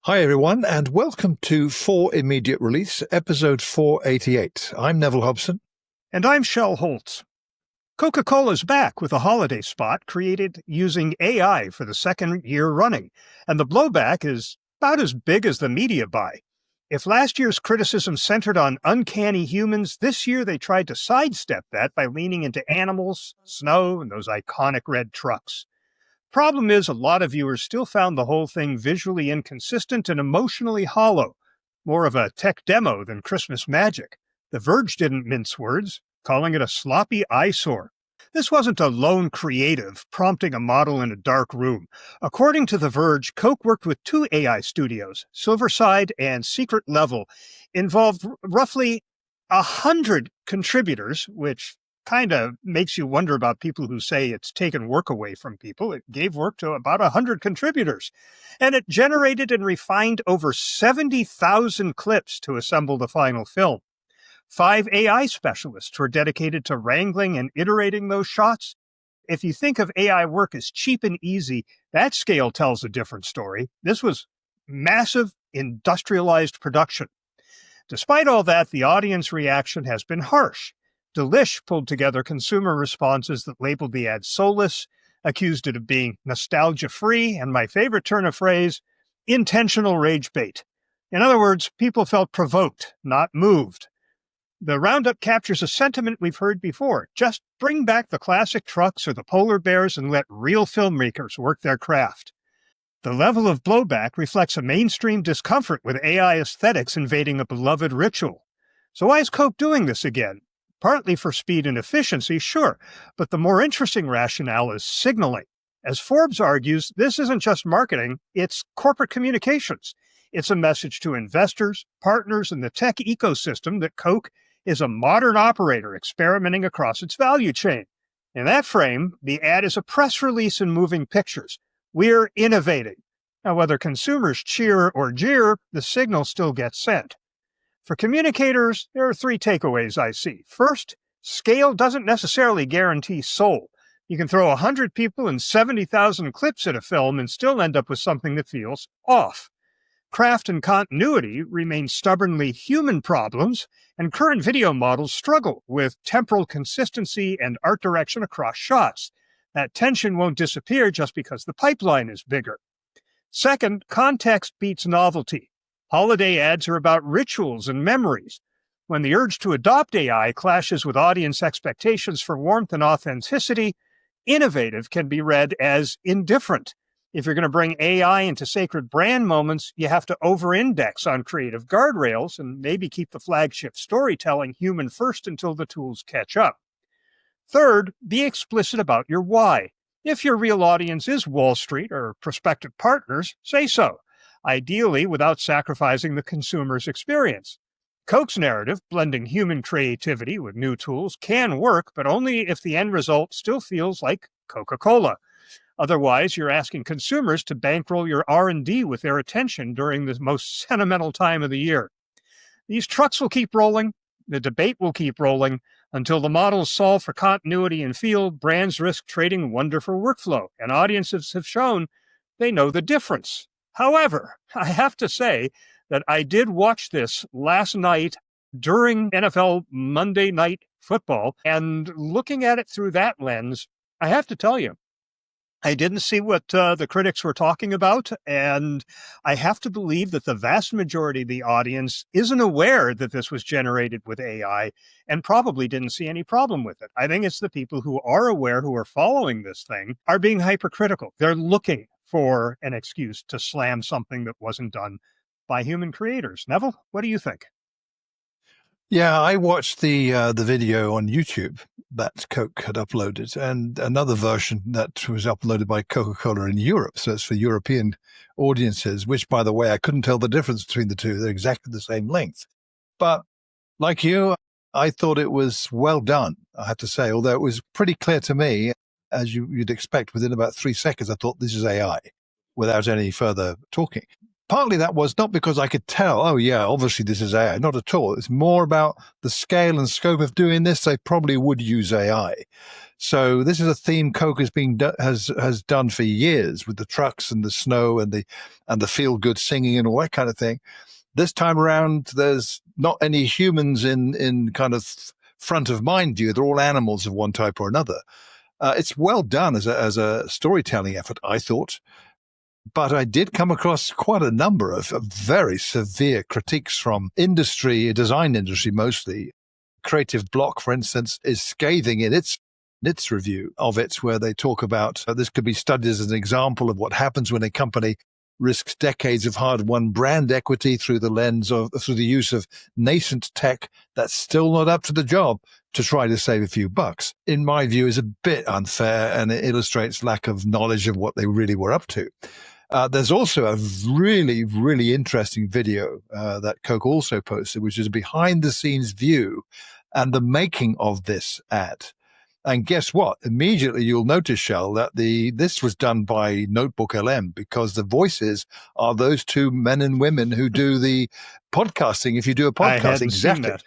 Hi, everyone, and welcome to For Immediate Release, episode 488. I'm Neville Hobson. And I'm Shel Holtz. Coca-Cola's back with a holiday spot created using AI for the second year running, and the blowback is about as big as the media buy. If last year's criticism centered on uncanny humans, this year they tried to sidestep that by leaning into animals, snow, and those iconic red trucks. Problem is, a lot of viewers still found the whole thing visually inconsistent and emotionally hollow, more of a tech demo than Christmas magic. The Verge didn't mince words, calling it a sloppy eyesore. This wasn't a lone creative prompting a model in a dark room. According to The Verge, Coke worked with two AI studios, Silverside and Secret Level, involved roughly 100 contributors, which kind of makes you wonder about people who say it's taken work away from people. It gave work to about 100 contributors. And it generated and refined over 70,000 clips to assemble the final film. 5 AI specialists were dedicated to wrangling and iterating those shots. If you think of AI work as cheap and easy, that scale tells a different story. This was massive, industrialized production. Despite all that, the audience reaction has been harsh. Delish pulled together consumer responses that labeled the ad soulless, accused it of being nostalgia-free, and my favorite turn of phrase, intentional rage bait. In other words, people felt provoked, not moved. The roundup captures a sentiment we've heard before. Just bring back the classic trucks or the polar bears and let real filmmakers work their craft. The level of blowback reflects a mainstream discomfort with AI aesthetics invading a beloved ritual. So why is Coke doing this again? Partly for speed and efficiency, sure, but the more interesting rationale is signaling. As Forbes argues, this isn't just marketing, it's corporate communications. It's a message to investors, partners, and the tech ecosystem that Coke is a modern operator experimenting across its value chain. In that frame, the ad is a press release in moving pictures. We're innovating. Now, whether consumers cheer or jeer, the signal still gets sent. For communicators, there are 3 takeaways I see. First, scale doesn't necessarily guarantee soul. You can throw 100 people and 70,000 clips at a film and still end up with something that feels off. Craft and continuity remain stubbornly human problems, and current video models struggle with temporal consistency and art direction across shots. That tension won't disappear just because the pipeline is bigger. Second, context beats novelty. Holiday ads are about rituals and memories. When the urge to adopt AI clashes with audience expectations for warmth and authenticity, innovative can be read as indifferent. If you're going to bring AI into sacred brand moments, you have to over-index on creative guardrails and maybe keep the flagship storytelling human first until the tools catch up. Third, be explicit about your why. If your real audience is Wall Street or prospective partners, say so. Ideally without sacrificing the consumer's experience. Coke's narrative, blending human creativity with new tools, can work, but only if the end result still feels like Coca-Cola. Otherwise, you're asking consumers to bankroll your R&D with their attention during the most sentimental time of the year. These trucks will keep rolling, the debate will keep rolling, until the models solve for continuity and feel, brands risk trading wonder for workflow, and audiences have shown they know the difference. However, I have to say that I did watch this last night during NFL Monday Night Football, and looking at it through that lens, I have to tell you, I didn't see what the critics were talking about, and I have to believe that the vast majority of the audience isn't aware that this was generated with AI and probably didn't see any problem with it. I think it's the people who are aware, who are following this thing, are being hypercritical. They're looking for an excuse to slam something that wasn't done by human creators. Neville, what do you think? Yeah, I watched the video on YouTube that Coke had uploaded, and another version that was uploaded by Coca-Cola in Europe. So it's for European audiences, which, by the way, I couldn't tell the difference between the two. They're exactly the same length. But like you, I thought it was well done, I have to say, although it was pretty clear to me, as you'd expect, within about 3 seconds, I thought this is AI without any further talking. partly that was not because I could tell, oh yeah, obviously this is AI. Not at all. It's more about the scale and scope of doing this. They probably would use AI. So this is a theme Coke has done for years with the trucks and the snow and the feel good singing and all that kind of thing. This time around, there's not any humans in kind of front of mind view. They're all animals of one type or another. It's well done as a storytelling effort, I thought. But I did come across quite a number of very severe critiques from industry, design industry mostly. Creative Block, for instance, is scathing in its review of it, where they talk about this could be studied as an example of what happens when a company risks decades of hard-won brand equity through the use of nascent tech that's still not up to the job to try to save a few bucks. In my view, is a bit unfair, and it illustrates lack of knowledge of what they really were up to. There's also a really, really interesting video that Coke also posted, which is a behind-the-scenes view and the making of this ad. And guess what? Immediately you'll notice, Shel, that this was done by Notebook LM, because the voices are those two men and women who do the podcasting. If you do a podcast, I hadn't exactly. seen that.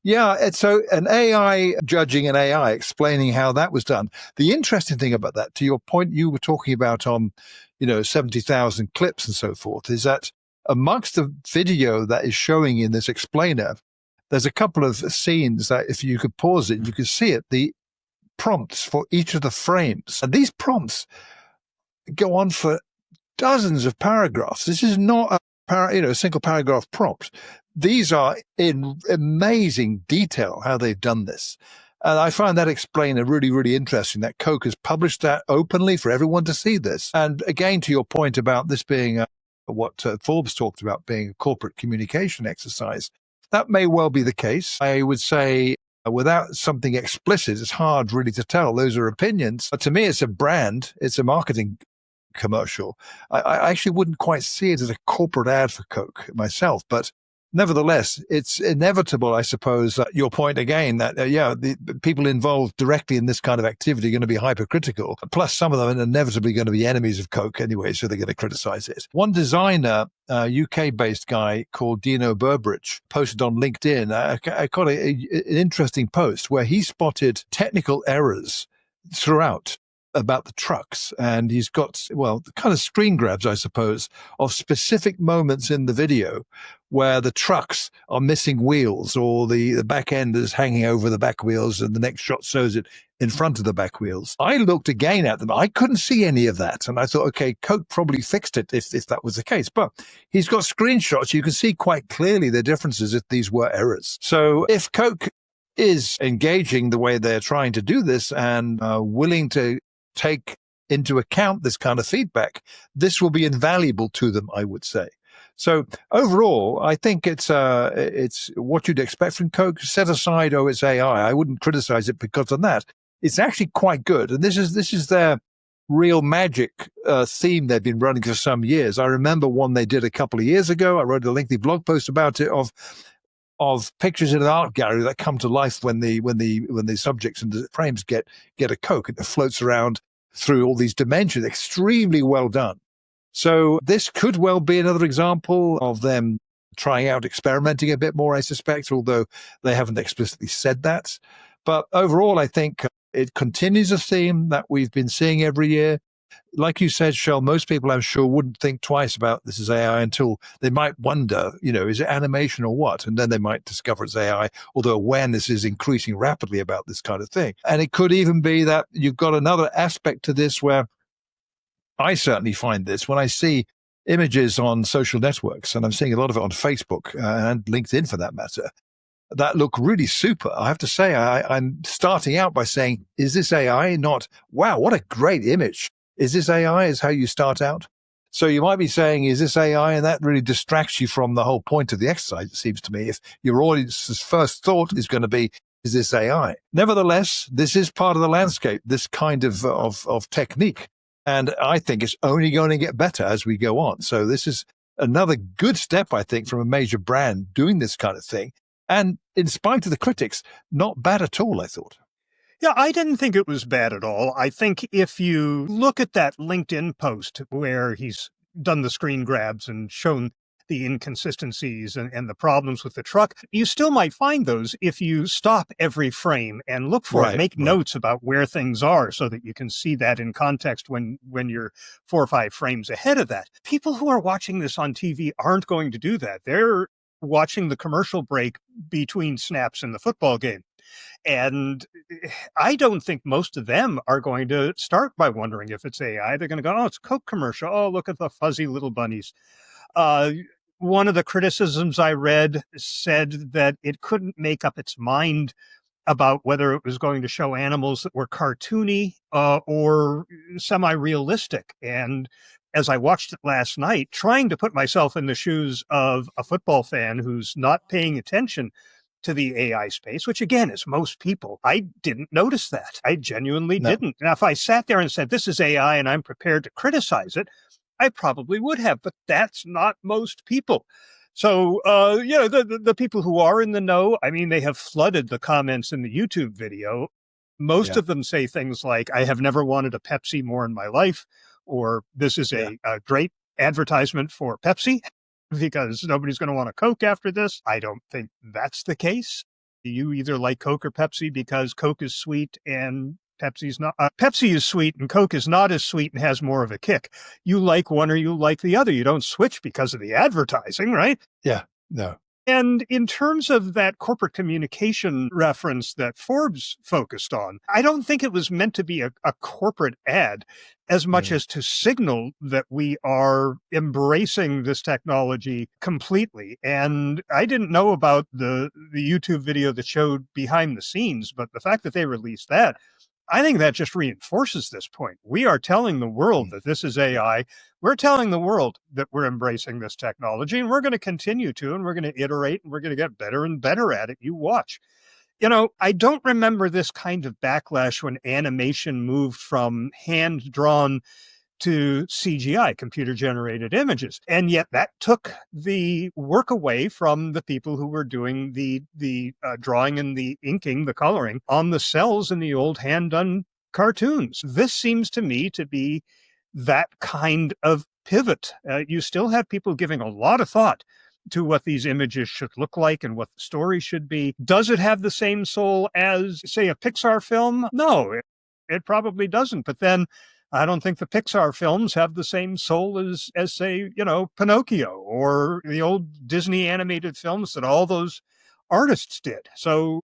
Yeah, it's so an AI judging an AI, explaining how that was done. The interesting thing about that, to your point, you were talking about on, 70,000 clips and so forth, is that amongst the video that is showing in this explainer, there's a couple of scenes that if you could pause it, you could see it, the prompts for each of the frames. And these prompts go on for dozens of paragraphs. This is not a single paragraph prompt. These are in amazing detail how they've done this. And I find that explainer really, really interesting, that Coke has published that openly for everyone to see this. And again, to your point about this being what Forbes talked about being a corporate communication exercise, that may well be the case. I would say without something explicit, it's hard really to tell. Those are opinions. But to me, it's a brand. It's a marketing commercial. I actually wouldn't quite see it as a corporate ad for Coke myself, but nevertheless, it's inevitable, I suppose, your point again, that, the people involved directly in this kind of activity are going to be hypercritical. Plus, some of them are inevitably going to be enemies of Coke anyway, so they're going to criticize it. One designer, a UK-based guy called Dino Burbridge, posted on LinkedIn, I caught an interesting post where he spotted technical errors throughout about the trucks. And he's got, the kind of screen grabs, I suppose, of specific moments in the video where the trucks are missing wheels, or the back end is hanging over the back wheels, and the next shot shows it in front of the back wheels. I looked again at them. I couldn't see any of that. And I thought, okay, Coke probably fixed it if that was the case. But he's got screenshots. You can see quite clearly the differences if these were errors. So if Coke is engaging the way they're trying to do this and willing to take into account this kind of feedback, this will be invaluable to them, I would say. So overall, I think it's what you'd expect from Coke. Set aside, it's AI. I wouldn't criticize it because of that. It's actually quite good, and this is their real magic theme they've been running for some years. I remember one they did a couple of years ago. I wrote a lengthy blog post about it of pictures in an art gallery that come to life when the subjects and the frames get a Coke, and it floats around through all these dimensions. Extremely well done. So this could well be another example of them trying out, experimenting a bit more, I suspect, although they haven't explicitly said that. But overall, I think it continues a theme that we've been seeing every year. Like you said, Shel, most people, I'm sure, wouldn't think twice about this as AI until they might wonder, is it animation or what? And then they might discover it's AI, although awareness is increasing rapidly about this kind of thing. And it could even be that you've got another aspect to this where I certainly find this when I see images on social networks, and I'm seeing a lot of it on Facebook and LinkedIn for that matter, that look really super. I have to say, I'm starting out by saying, is this AI? Not, wow, what a great image. Is this AI is how you start out? So you might be saying, is this AI? And that really distracts you from the whole point of the exercise, it seems to me. If your audience's first thought is going to be, is this AI? Nevertheless, this is part of the landscape, this kind of technique. And I think it's only going to get better as we go on. So this is another good step, I think, from a major brand doing this kind of thing. And in spite of the critics, not bad at all, I thought. Yeah, I didn't think it was bad at all. I think if you look at that LinkedIn post where he's done the screen grabs and shown the inconsistencies and the problems with the truck. You still might find those if you stop every frame and look for it, make notes about where things are so that you can see that in context when you're 4 or 5 frames ahead of that. People who are watching this on TV aren't going to do that. They're watching the commercial break between snaps in the football game. And I don't think most of them are going to start by wondering if it's AI. They're going to go, oh, it's a Coke commercial. Oh, look at the fuzzy little bunnies. One of the criticisms I read said that it couldn't make up its mind about whether it was going to show animals that were cartoony or semi-realistic. And as I watched it last night, trying to put myself in the shoes of a football fan who's not paying attention to the AI space, which again is most people, I didn't notice that. I genuinely didn't. Now, if I sat there and said, this is AI and I'm prepared to criticize it, I probably would have, but that's not most people. So, the people who are in the know, I mean, they have flooded the comments in the YouTube video. Most of them say things like, I have never wanted a Pepsi more in my life, or this is a great advertisement for Pepsi because nobody's going to want a Coke after this. I don't think that's the case. You either like Coke or Pepsi because Coke is sweet and Pepsi's not. Pepsi is sweet and Coke is not as sweet and has more of a kick. You like one or you like the other. You don't switch because of the advertising, right? Yeah, no. And in terms of that corporate communication reference that Forbes focused on, I don't think it was meant to be a corporate ad as much as to signal that we are embracing this technology completely. And I didn't know about the YouTube video that showed behind the scenes, but the fact that they released that, I think that just reinforces this point. We are telling the world that this is AI. We're telling the world that we're embracing this technology, and we're going to continue to, and we're going to iterate, and we're going to get better and better at it. You watch. You know, I don't remember this kind of backlash when animation moved from hand-drawn to CGI, computer-generated images. And yet that took the work away from the people who were doing the drawing and the inking, the coloring on the cells in the old hand-done cartoons. This seems to me to be that kind of pivot. You still have people giving a lot of thought to what these images should look like and what the story should be. Does it have the same soul as, say, a Pixar film? No, it probably doesn't. But then I don't think the Pixar films have the same soul as say, Pinocchio or the old Disney animated films that all those artists did. So,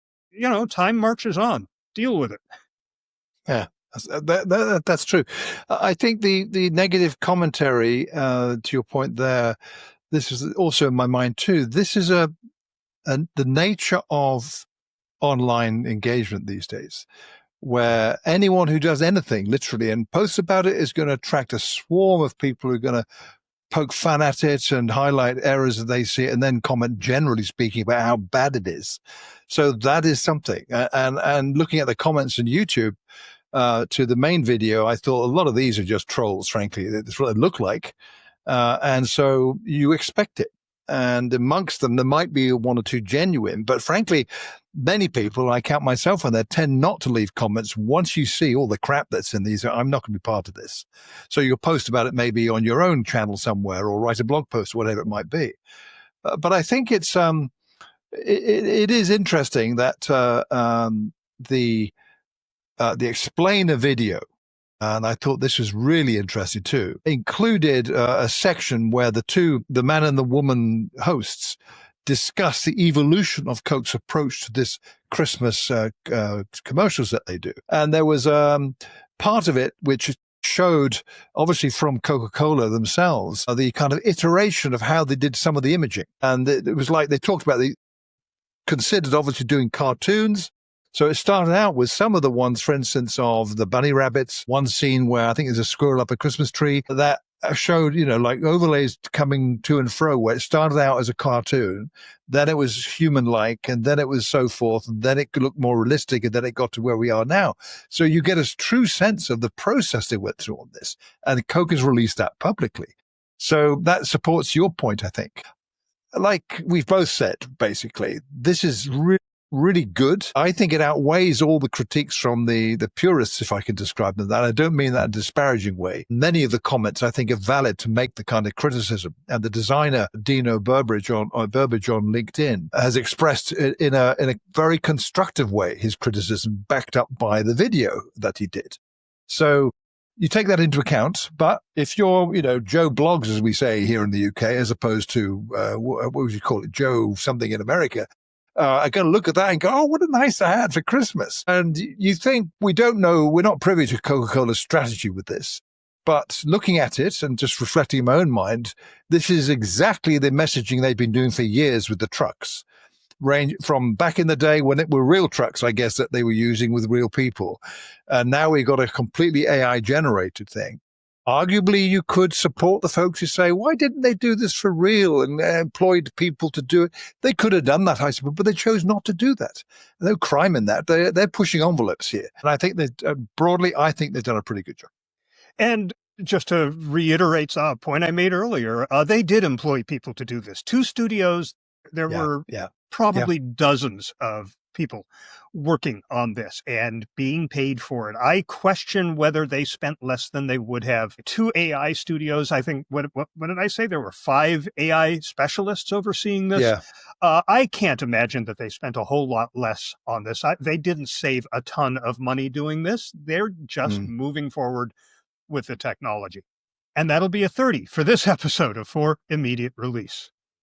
time marches on. Deal with it. Yeah, that's true. I think the negative commentary, to your point there, this is also in my mind too. This is the nature of online engagement these days, where anyone who does anything literally and posts about it is going to attract a swarm of people who are going to poke fun at it and highlight errors that they see and then comment, generally speaking, about how bad it is. So that is something. And looking at the comments on YouTube to the main video, I thought a lot of these are just trolls, frankly. That's what they look like. And so you expect it. And amongst them, there might be one or two genuine, but frankly, many people, I count myself on there, tend not to leave comments once you see all the crap that's in these. I'm not going to be part of this. So you'll post about it maybe on your own channel somewhere or write a blog post, whatever it might be. But I think it is interesting that the explainer video, and I thought this was really interesting too, included a section where the man and the woman hosts discuss the evolution of Coke's approach to this Christmas commercials that they do. And there was part of it which showed, obviously from Coca-Cola themselves, the kind of iteration of how they did some of the imaging. And it was like they talked about, they considered obviously doing cartoons. So it started out with some of the ones, for instance, of the bunny rabbits. One scene where I think there's a squirrel up a Christmas tree that showed, like overlays coming to and fro, where it started out as a cartoon, then it was human-like, and then it was so forth, and then it could look more realistic, and then it got to where we are now. So you get a true sense of the process they went through on this, and Coke has released that publicly. So that supports your point, I think. Like we've both said, basically, this is really really good. I think it outweighs all the critiques from the purists, if I can describe them that. I don't mean that in a disparaging way. Many of the comments I think are valid to make the kind of criticism. And the designer, Dino Burbridge on LinkedIn, has expressed in a very constructive way his criticism, backed up by the video that he did. So you take that into account, but if you're, Joe Blogs, as we say here in the UK, as opposed to, what would you call it, Joe something in America, are going to look at that and go, oh, what a nice ad for Christmas. And you think, we don't know, we're not privy to Coca-Cola's strategy with this. But looking at it and just reflecting in my own mind, this is exactly the messaging they've been doing for years with the trucks. Range from back in the day when it were real trucks, I guess, that they were using with real people. And now we've got a completely AI generated thing. Arguably, you could support the folks who say, why didn't they do this for real and employed people to do it? They could have done that, I suppose, but they chose not to do that. No crime in that. They're pushing envelopes here. And I think that broadly, I think they've done a pretty good job. And just to reiterate a point I made earlier, they did employ people to do this. 2 studios, there were probably dozens of people working on this and being paid for it. I question whether they spent less than they would have. 2 AI studios, I think, what did I say? There were 5 AI specialists overseeing this. Yeah. I can't imagine that they spent a whole lot less on this. They didn't save a ton of money doing this. They're just moving forward with the technology. And that'll be a 30 for this episode of For Immediate Release.